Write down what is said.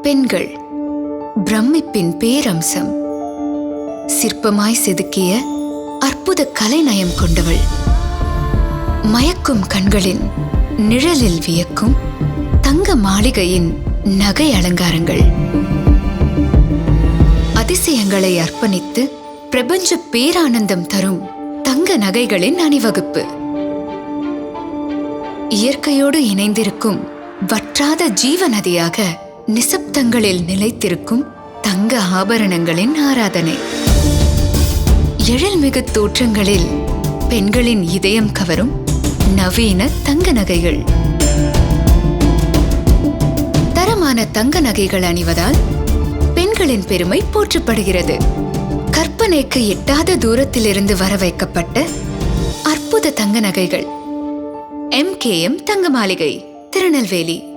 பெண்கள் பிரமிப்பின் பேரம்சம். சிற்பமாய் செதுக்கிய அற்புத கலைநயம் கொண்டவள். மயக்கும் கண்களின் நிழலில் வியக்கும் தங்க மாளிகையின் நகை அலங்காரங்கள். அதிசயங்களை அர்ப்பணித்து பிரபஞ்ச பேரானந்தம் தரும் தங்க நகைகளின் அணிவகுப்பு. இயற்கையோடு இணைந்திருக்கும் வற்றாத ஜீவநதியாக நிசப்தங்களில் நிலைத்திருக்கும் தங்க ஆபரணங்களின் ஆராதனை. எழில்மிகு தோற்றங்களில் பெண்களின் இதயம் கவரும் நவீன தங்க நகைகள். தரமான தங்க நகைகள் அணிவதால் பெண்களின் பெருமை போற்றப்படுகிறது. கற்பனைக்கு எட்டாத தூரத்திலிருந்து வர வைக்கப்பட்ட அற்புத தங்க நகைகள். MKM தங்க மாளிகை, திருநெல்வேலி.